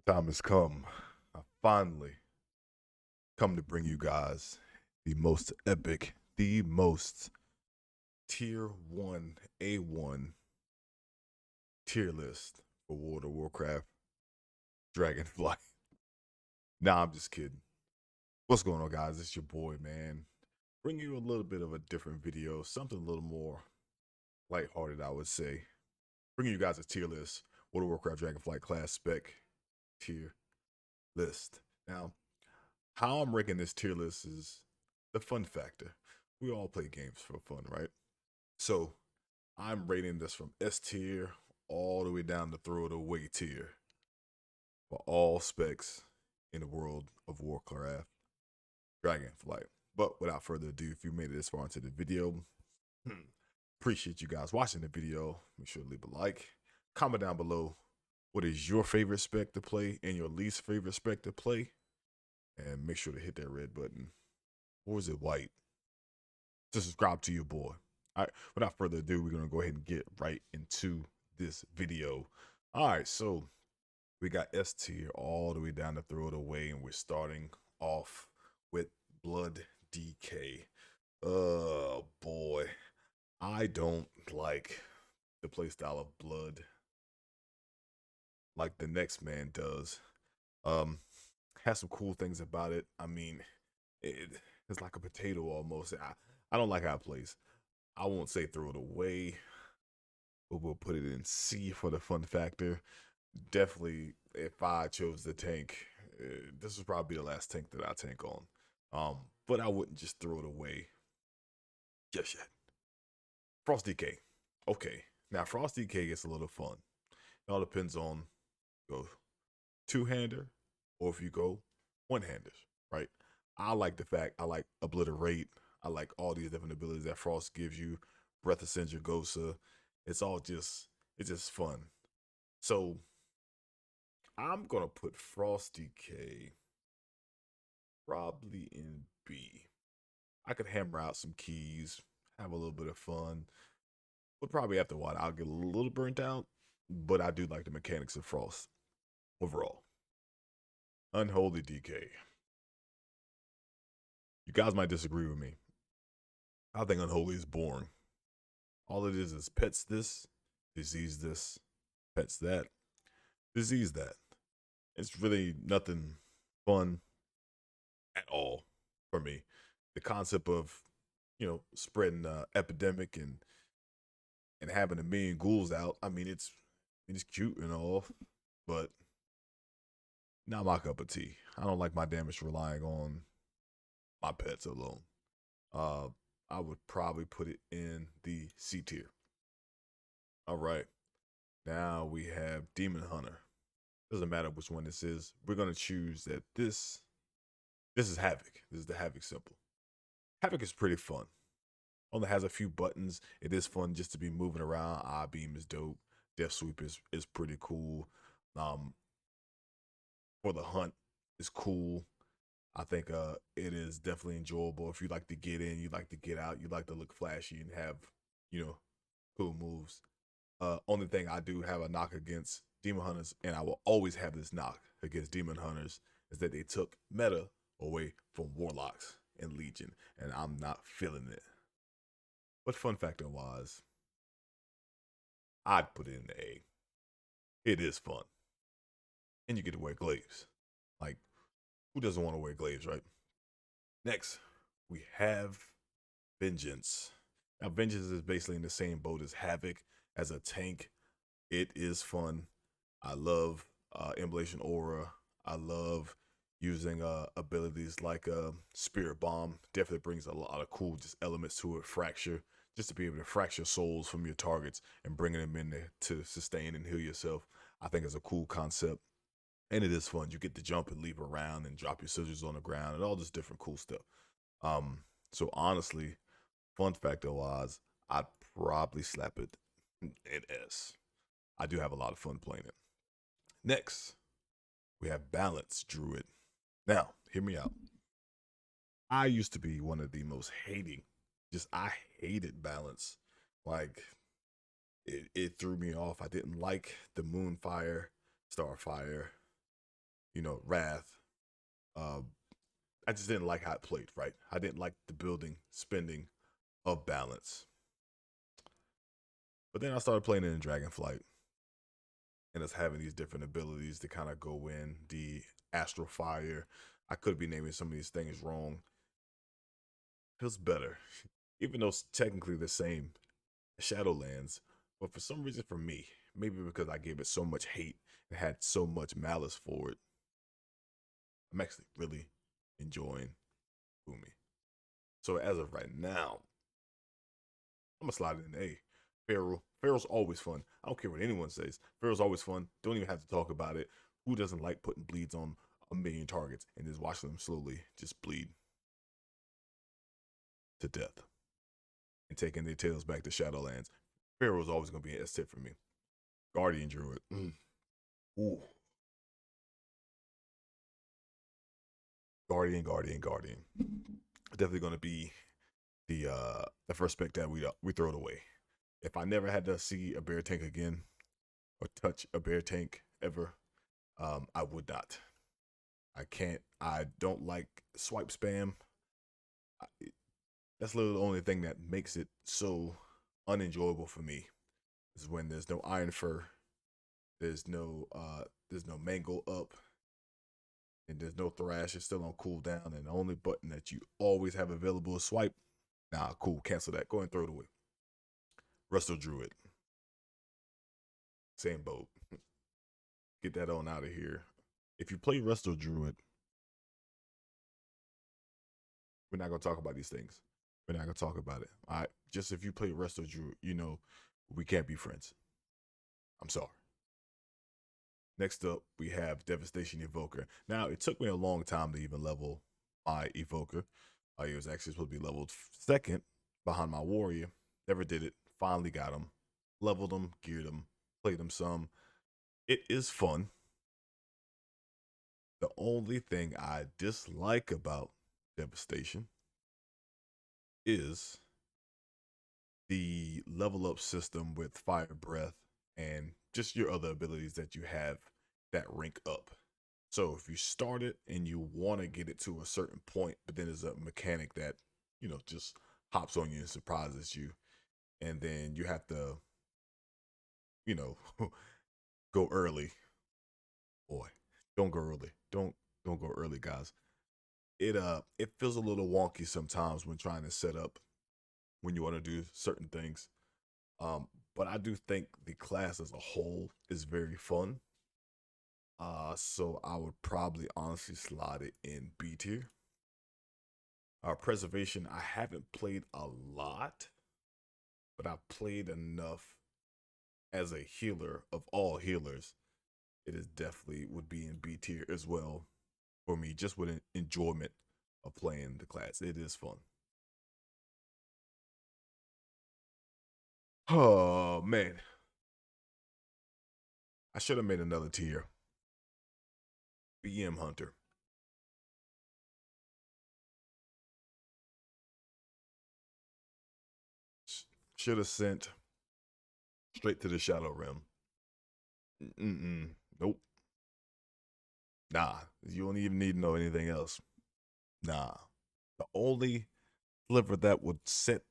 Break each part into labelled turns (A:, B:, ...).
A: Time has come. I finally come to bring you guys the most epic, the most tier 1 A1 tier list for World of Warcraft Dragonflight. Nah, I'm just kidding. What's going on, guys? It's your boy, man. Bring you a little bit of a different video, something a little more lighthearted, I would say. Bringing you guys a tier list, World of Warcraft Dragonflight class spec tier list. Now, how I'm ranking this tier list is the fun factor. We all play games for fun, right? So I'm rating this from S tier all the way down to throw it away tier for all specs in the world of Warcraft Dragonflight. But without further ado, if you made it this far into the video, appreciate you guys watching the video. Make sure to leave a like, comment down below what is your favorite spec to play and your least favorite spec to play, and make sure to hit that red button, or is it white, to subscribe to your boy. All right, without further ado, we're gonna go ahead and get right into this video. All right, so we got S tier all the way down to throw it away, and we're starting off with Blood DK. Oh boy, I don't like the playstyle of Blood like the next man does. Um, has some cool things about it. I mean, it's like a potato almost. I don't like how it plays. I won't say throw it away, but we'll put it in C for the fun factor. Definitely, if I chose the tank, this would probably be the last tank that I tank on. But I wouldn't just throw it away just yet. Frost DK. Okay, now Frost DK gets a little fun. It all depends on go two-hander or if you go one-handers, right? I like the fact I like Obliterate. I like all these different abilities that Frost gives you. Breath of Sindragosa. It's just fun. So I'm gonna put Frost DK probably in B. I could hammer out some keys, have a little bit of fun. But probably after a while I'll get a little burnt out. But I do like the mechanics of Frost overall. Unholy DK. You guys might disagree with me. I think Unholy is boring. All it is pets this, disease this, pets that, disease that. It's really nothing fun at all for me. The concept of, spreading epidemic and having a million ghouls out. I mean, it's cute and all, but not my cup of tea. I don't like my damage relying on my pets alone. Uh, I would probably put it in the C tier. All right. Now we have Demon Hunter. Doesn't matter which one this is. We're gonna choose that this is Havoc. This is the Havoc symbol. Havoc is pretty fun. Only has a few buttons. It is fun just to be moving around. Eye beam is dope. Death sweep is pretty cool. Um, for the hunt is cool. I think it is definitely enjoyable if you like to get in, you like to get out, you like to look flashy and have, you know, cool moves. Only thing I do have a knock against Demon Hunters, and I will always have this knock against Demon Hunters, is that they took meta away from Warlocks and Legion, and I'm not feeling it. But fun factor wise, I'd put it in the A. It is fun. And you get to wear glaives. Like, who doesn't want to wear glaives, right? Next, we have Vengeance. Now, Vengeance is basically in the same boat as Havoc. As a tank, it is fun. I love Immolation Aura. I love using abilities like Spirit Bomb. Definitely brings a lot of cool just elements to it. Fracture, just to be able to fracture souls from your targets and bringing them in there to sustain and heal yourself. I think is a cool concept. And it is fun. You get to jump and leap around and drop your scissors on the ground and all this different cool stuff. So honestly, fun factor wise, I'd probably slap it in S. I do have a lot of fun playing it. Next, we have Balance Druid. Now, hear me out. I used to be one of the most hating, just I hated Balance. Like, it threw me off. I didn't like the Moonfire, Starfire. Wrath. Uh, I just didn't like how it played, right? I didn't like the building, spending of balance. But then I started playing it in Dragonflight and us having these different abilities to kind of go in the Astral Fire. I could be naming some of these things wrong. Feels better, even though it's technically the same Shadowlands. But for some reason, for me, maybe because I gave it so much hate and had so much malice for it, I'm actually really enjoying Boomy. So as of right now, I'm gonna slide it in A. Feral. Feral's always fun. I don't care what anyone says. Feral's always fun. Don't even have to talk about it. Who doesn't like putting bleeds on a million targets and just watching them slowly just bleed to death and taking their tails back to Shadowlands? Feral's always gonna be an S tip for me. Guardian Druid. Ooh. Guardian. Definitely gonna be the first spec that we throw it away. If I never had to see a bear tank again or touch a bear tank ever, I would not. I can't. I don't like swipe spam. That's literally the only thing that makes it so unenjoyable for me is when there's no Iron Fur, there's no Mango up, and there's no Thrash. It's still on cooldown, and the only button that you always have available is swipe. Nah, cool. Cancel that. Go and throw it away. Resto Druid. Same boat. Get that on out of here. If you play Resto Druid, we're not gonna talk about these things. We're not gonna talk about it. All right. Just if you play Resto Druid, we can't be friends. I'm sorry. Next up, we have Devastation Evoker. Now, it took me a long time to even level my Evoker. It was actually supposed to be leveled second behind my Warrior. Never did it. Finally got him. Leveled him, geared him, played him some. It is fun. The only thing I dislike about Devastation is the level up system with Fire Breath and just your other abilities that you have that rank up. So if you start it and you want to get it to a certain point, but then there's a mechanic that, just hops on you and surprises you, and then you have to, you know, go early. Boy, don't go early. Don't go early, guys. It feels a little wonky sometimes when trying to set up when you want to do certain things. But I do think the class as a whole is very fun. So I would probably honestly slide it in B tier. Preservation, I haven't played a lot, but I've played enough as a healer of all healers. It is definitely would be in B tier as well for me, just with an enjoyment of playing the class. It is fun. Oh man, I should have made another tier. BM Hunter. Should have sent straight to the Shadow Realm. Nope. Nah. You don't even need to know anything else. Nah. The only sliver that would set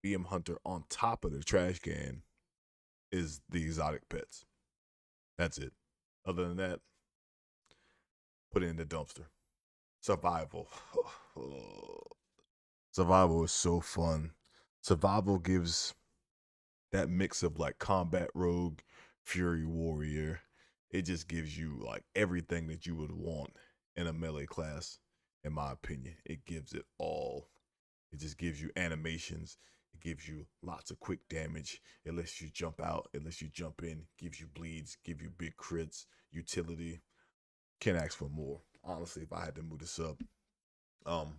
A: BM Hunter on top of the trash can is the exotic pets. That's it. Other than that, put it in the dumpster. Survival. Survival is so fun. Survival gives that mix of like combat rogue, fury warrior. It just gives you like everything that you would want in a melee class, in my opinion. It gives it all. It just gives you animations. It gives you lots of quick damage. It lets you jump out. It lets you jump in. Gives you bleeds. Give you big crits. Utility. Can't ask for more. Honestly, if I had to move this up,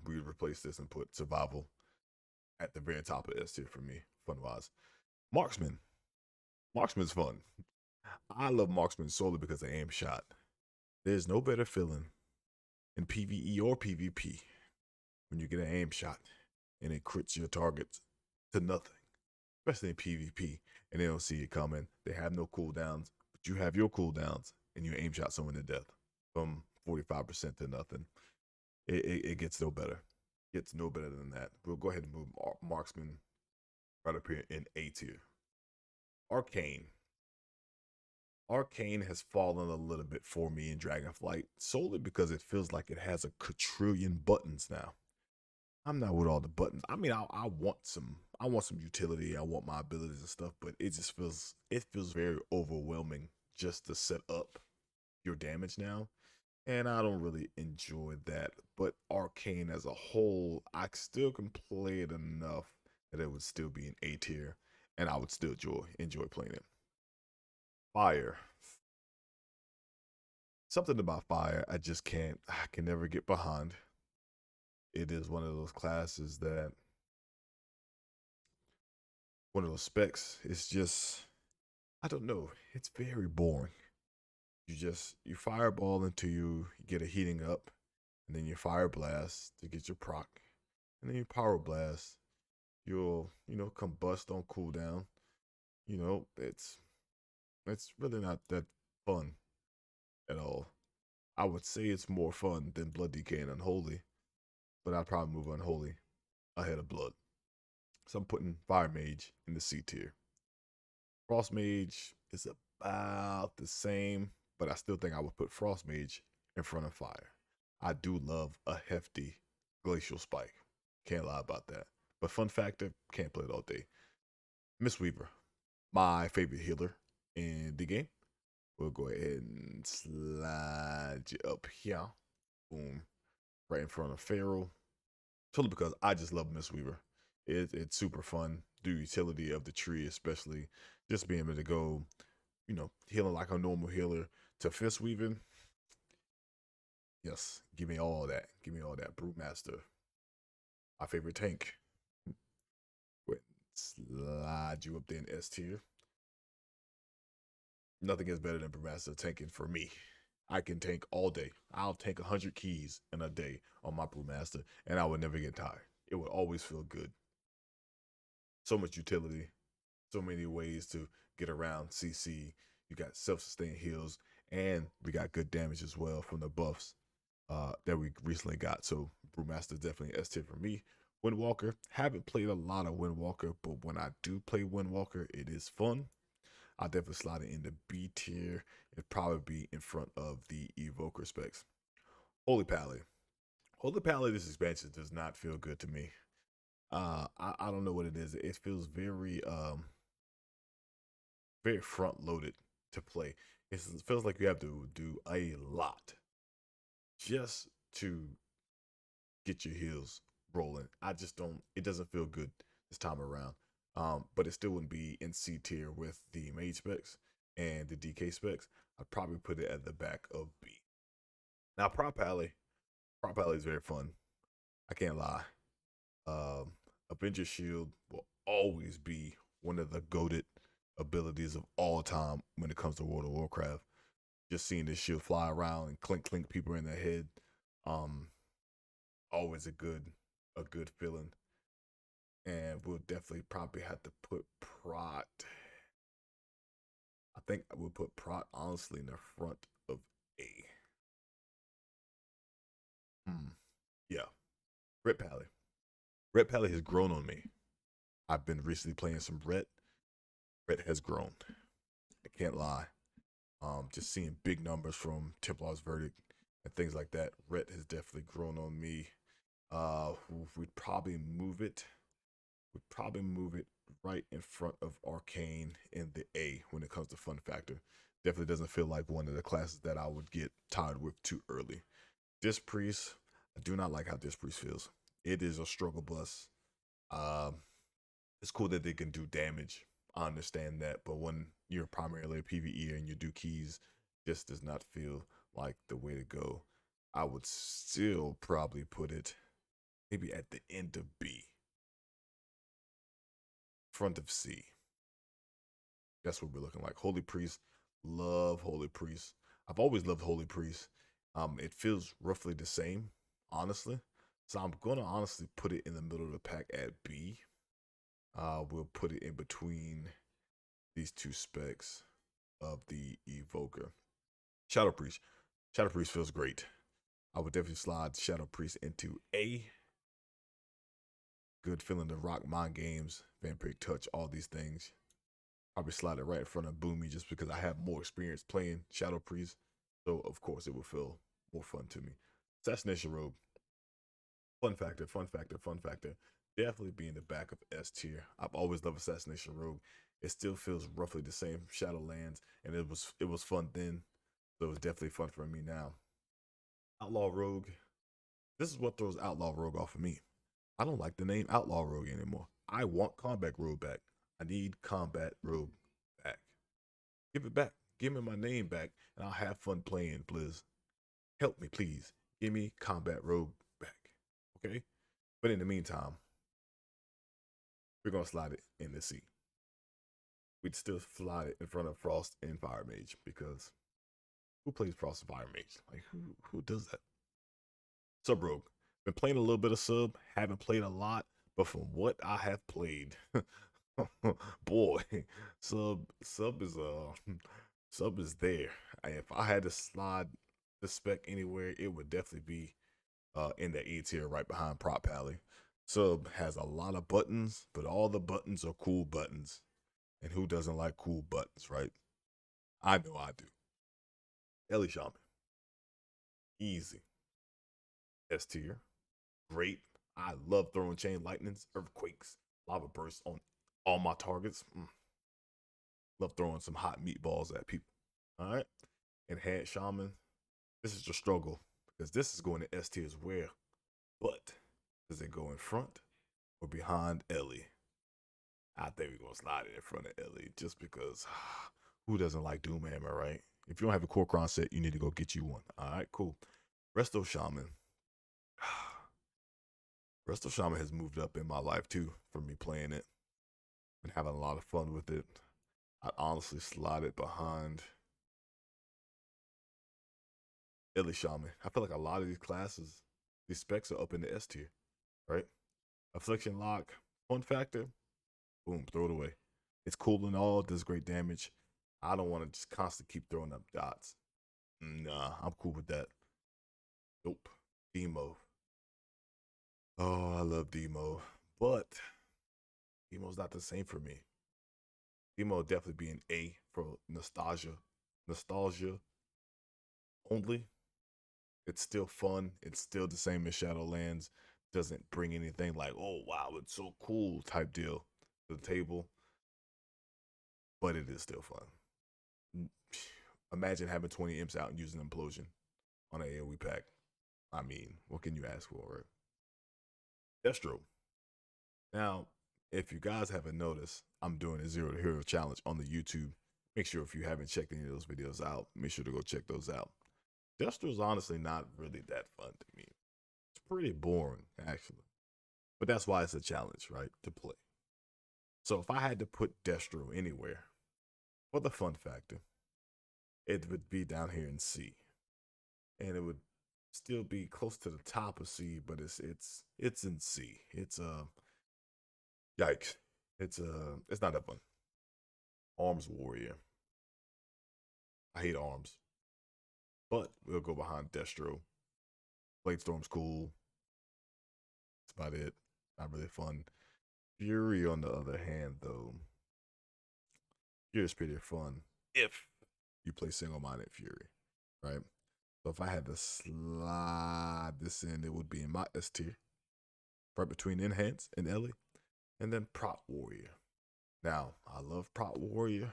A: we would replace this and put survival at the very top of S tier for me, fun wise. Marksman. Marksman's fun. I love Marksman solely because of aim shot. There's no better feeling in PvE or PvP when you get an aim shot and it crits your targets to nothing, especially in PvP, and they don't see it coming. They have no cooldowns, but you have your cooldowns and you aim shot someone to death. from 45% to nothing. It gets no better. Gets no better than that. We'll go ahead and move Marksman right up here in A tier. Arcane. Arcane has fallen a little bit for me in Dragonflight solely because it feels like it has a quadrillion buttons now. I'm not with all the buttons. I mean, I want some utility. I want my abilities and stuff, but it feels very overwhelming just to set up your damage now. And I don't really enjoy that. But Arcane as a whole, I still can play it enough that it would still be an A tier, and I would still enjoy playing it. Fire. Something about fire I can never get behind. It is one of those classes that one of those specs is just, I don't know, it's very boring. You fireball until you get a heating up, and then you fire blast to get your proc, and then you power blast. You'll, combust on cooldown. It's really not that fun at all. I would say it's more fun than Blood DK and Unholy, but I'd probably move Unholy ahead of Blood. So I'm putting Fire Mage in the C tier. Frost Mage is about the same, but I still think I would put Frost Mage in front of Fire. I do love a hefty Glacial Spike. Can't lie about that. But fun factor, can't play it all day. Mistweaver, my favorite healer in the game. We'll go ahead and slide you up here. Boom. Right in front of Feral. Totally because I just love Mistweaver. It's super fun. The utility of the tree, especially just being able to go, healing like a normal healer to fist weaving. Yes, give me all that. Give me all that. Brewmaster, my favorite tank. Wait, slide you up there in S tier. Nothing is better than Brewmaster tanking for me. I can tank all day. I'll tank 100 keys in a day on my Brewmaster, and I would never get tired. It would always feel good. So much utility, so many ways to get around CC. You got self-sustained heals, and we got good damage as well from the buffs that we recently got. So Brewmaster is definitely S tier for me. Windwalker, haven't played a lot of Windwalker, but when I do play Windwalker, it is fun. I'll definitely slide it into B tier. It'd probably be in front of the Evoker specs. Holy Pally. Holy Pally, this expansion does not feel good to me. I don't know what it is. It feels very very front loaded to play. It feels like you have to do a lot just to get your heels rolling. I just don't. It doesn't feel good this time around. But it still wouldn't be in C tier with the mage specs and the DK specs. I'd probably put it at the back of B. Now Prop Alley is very fun. I can't lie. Avenger Shield will always be one of the goated abilities of all time when it comes to World of Warcraft. Just seeing this shield fly around and clink people in the head, um, always a good feeling. And we'll definitely probably have to put Prot. I think we'll put Prot honestly in the front of A. Yeah, Red Pally. Red Pally has grown on me. I've been recently playing some Red. Red has grown. I can't lie. Just seeing big numbers from Templar's Verdict and things like that. Red has definitely grown on me. We'd probably move it. We'd probably move it right in front of Arcane in the A when it comes to fun factor. Definitely doesn't feel like one of the classes that I would get tired with too early. Disc Priest, I do not like how Disc Priest feels. It is a struggle bus. Um, it's cool that they can do damage. I understand that, but when you're primarily a PvE and you do keys, this does not feel like the way to go. I would still probably put it maybe at the end of B, front of C. That's what we're looking like. Holy Priest, love Holy Priest. I've always loved Holy Priest. It feels roughly the same, honestly. So I'm gonna honestly put it in the middle of the pack at B. We'll put it in between these two specs of the Evoker. Shadow Priest. Shadow Priest feels great. I would definitely slide Shadow Priest into A. Good feeling to rock mind games, Vampiric Touch, all these things. Probably slide it right in front of Boomy just because I have more experience playing Shadow Priest. So, of course, it will feel more fun to me. Assassination Rogue. Fun factor, fun factor, fun factor. Definitely be in the back of S tier. I've always loved Assassination Rogue. It still feels roughly the same Shadowlands, and it was fun then. So it was definitely fun for me now. Outlaw Rogue. This is what throws Outlaw Rogue off of me. I don't like the name Outlaw Rogue anymore. I want Combat Rogue back. I need Combat Rogue back. Give it back. Give me my name back, and I'll have fun playing, please. Help me, please. Give me Combat Rogue back. Okay? But in the meantime, we're going to slide it in the C. We'd still slide it in front of Frost and Fire Mage because who plays Frost and Fire Mage? Like, who does that? Sub Rogue. Been playing a little bit of Sub. Haven't played a lot, but from what I have played, boy, Sub is there. If I had to slide the spec anywhere, it would definitely be in the A tier right behind Prot Pally. Sub has a lot of buttons, but all the buttons are cool buttons. And who doesn't like cool buttons, right? I know I do. Ellie Shaman. Easy. S tier. Great. I love throwing chain lightnings, earthquakes, lava bursts on all my targets. Love throwing some hot meatballs at people. All right. Enhanced Shaman. This is the struggle because this is going to S tier as well. But does it go in front or behind Ellie? I think we're going to slide it in front of Ellie just because who doesn't like Doomhammer, right? If you don't have a Kor'kron set, you need to go get you one. All right, cool. Resto Shaman. Resto Shaman has moved up in my life too for me playing it. Been having a lot of fun with it. I'd honestly slide it behind Ellie Shaman. I feel like a lot of these classes, these specs are up in the S tier, right? Affliction Lock, fun factor, boom, throw it away. It's cool and all, does great damage. I don't want to just constantly keep throwing up dots. Nah, I'm cool with that. Nope. Demo. Oh, I love Demo. But Demo's not the same for me. Demo definitely be an A for nostalgia. Nostalgia only. It's still fun. It's still the same as Shadowlands. Doesn't bring anything like, oh wow, it's so cool type deal to the table. But it is still fun. Imagine having 20 imps out and using Implosion on an AoE pack. I mean, what can you ask for, right? Destro. Now, if you guys haven't noticed, I'm doing a Zero to Hero challenge on the YouTube. Make sure if you haven't checked any of those videos out, make sure to go check those out. Destro is honestly not really that fun to me. It's pretty boring, actually. But that's why it's a challenge, right? To play. So if I had to put Destro anywhere for the fun factor, it would be down here in C. And it would still be close to the top of C, but it's in C. It's yikes. It's not that fun. Arms Warrior. I hate arms. But we'll go behind Destro. Bladestorm's cool. That's about it. Not really fun. Fury, on the other hand, though, Fury's pretty fun if you play single-minded Fury, right? So if I had to slide this in, it would be in my S tier, right between Enhance and Ellie, and then Prot Warrior. Now, I love Prot Warrior,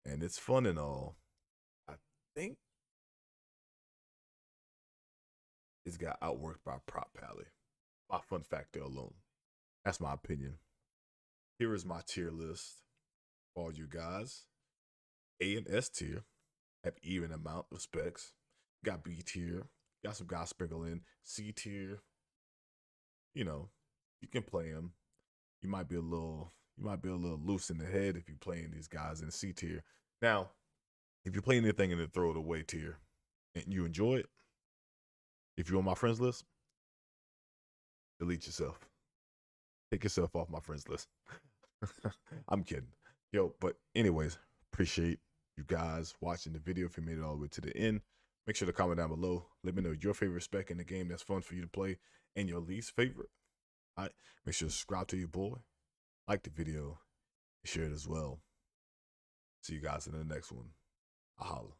A: and it's fun and all. I think it's got outworked by Prot Pally. My fun factor alone. That's my opinion. Here is my tier list for all you guys. A and S tier have even amount of specs. Got B tier. Got some guys sprinkled in. C tier. You know, you can play them. You might be a little loose in the head if you're playing these guys in C tier. Now, if you're playing anything in the throw it away tier and you enjoy it, if you're on my friends list, delete yourself. Take yourself off my friends list. I'm kidding. Yo, but anyways, appreciate You guys watching the video, if you made it all the way to the end, make sure to comment down below. Let me know your favorite spec in the game that's fun for you to play and your least favorite. All right, make sure to subscribe to your boy, like the video, and share it as well. See you guys in the next one. A holla.